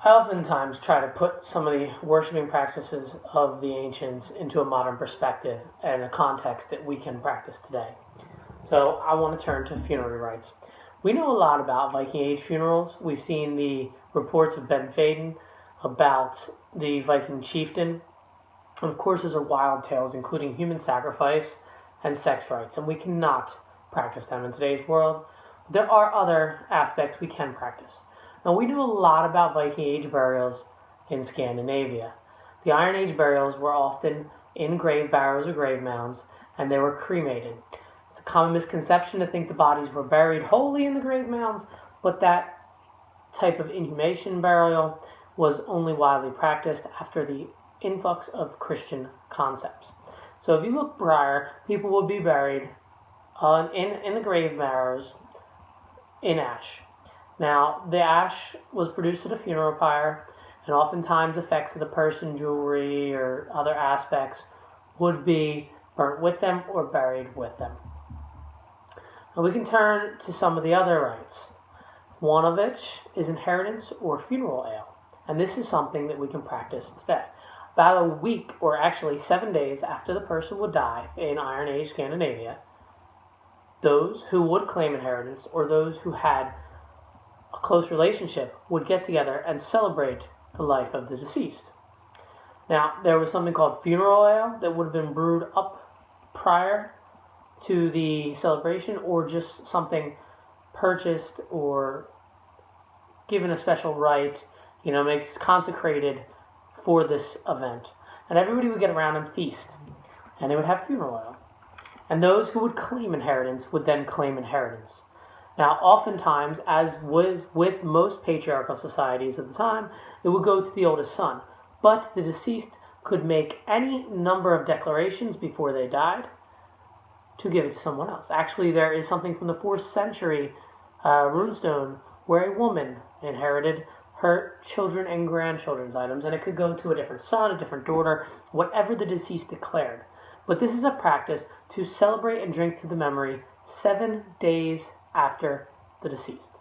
I oftentimes try to put some of the worshiping practices of the ancients into a modern perspective and a context that we can practice today. So I want to turn to funerary rites. We know a lot about Viking Age funerals. We've seen the reports of Ben Faden about the Viking chieftain. And of course, those are wild tales, including human sacrifice and sex rites, and we cannot practice them in today's world. There are other aspects we can practice. Now, we know a lot about Viking Age burials in Scandinavia. The Iron Age burials were often in grave barrows or grave mounds, and they were cremated. It's a common misconception to think the bodies were buried wholly in the grave mounds, but that type of inhumation burial was only widely practiced after the influx of Christian concepts. So if you look prior, people would be buried in the grave barrows in ash. Now, the ash was produced at a funeral pyre, and oftentimes effects of the person, jewelry, or other aspects would be burnt with them or buried with them. Now we can turn to some of the other rites, one of which is inheritance or funeral ale, and this is something that we can practice today. About a week, or actually 7 days after the person would die in Iron Age Scandinavia, those who would claim inheritance or those who had a close relationship would get together and celebrate the life of the deceased. Now, there was something called funeral ale that would have been brewed up prior to the celebration, or just something purchased or given a special rite, makes consecrated for this event. And everybody would get around and feast, and they would have funeral ale. And those who would claim inheritance would then claim inheritance. Now, oftentimes, as was with most patriarchal societies at the time, it would go to the oldest son. But the deceased could make any number of declarations before they died to give it to someone else. Actually, there is something from the 4th century runestone where a woman inherited her children and grandchildren's items, and it could go to a different son, a different daughter, whatever the deceased declared. But this is a practice to celebrate and drink to the memory 7 days after the deceased.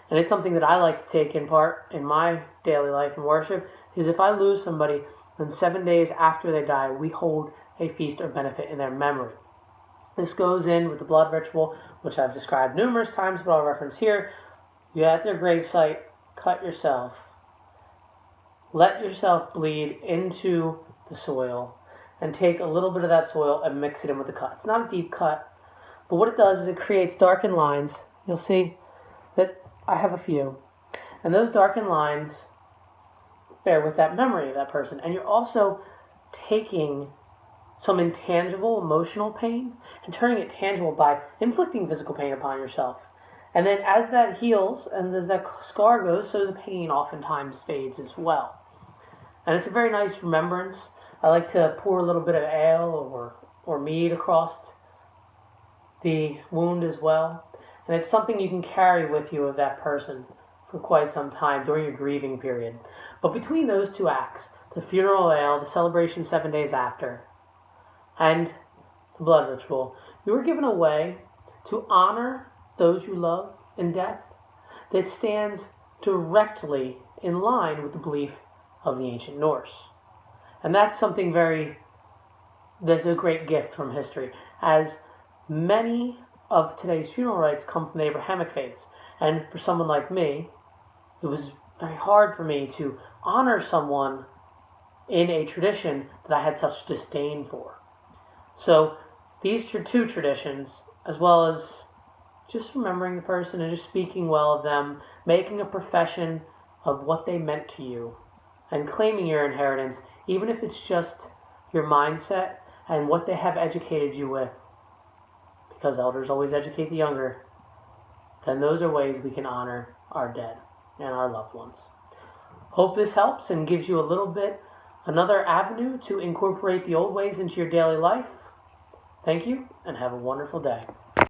And it's something that I like to take in part in my daily life and worship, is if I lose somebody, then 7 days after they die, we hold a feast or benefit in their memory. This goes in with the blood ritual, which I've described numerous times, but I'll reference here. You at their gravesite, cut yourself, let yourself bleed into the soil, and take a little bit of that soil and mix it in with the cut. It's not a deep cut, but what it does is it creates darkened lines. You'll see that I have a few. And those darkened lines bear with that memory of that person. And you're also taking some intangible emotional pain and turning it tangible by inflicting physical pain upon yourself. And then as that heals and as that scar goes, so the pain oftentimes fades as well. And it's a very nice remembrance. I like to pour a little bit of ale or mead across the wound as well. And it's something you can carry with you of that person for quite some time during your grieving period. But between those two acts, the funeral ale, the celebration 7 days after, and the blood ritual, you are given a way to honor those you love in death that stands directly in line with the belief of the ancient Norse. And that's something that's a great gift from history, as many of today's funeral rites come from the Abrahamic faiths. And for someone like me, it was very hard for me to honor someone in a tradition that I had such disdain for. So these two traditions, as well as just remembering the person and just speaking well of them, making a profession of what they meant to you, and claiming your inheritance, even if it's just your mindset and what they have educated you with, because elders always educate the younger, then those are ways we can honor our dead and our loved ones. Hope this helps and gives you another avenue to incorporate the old ways into your daily life. Thank you, and have a wonderful day.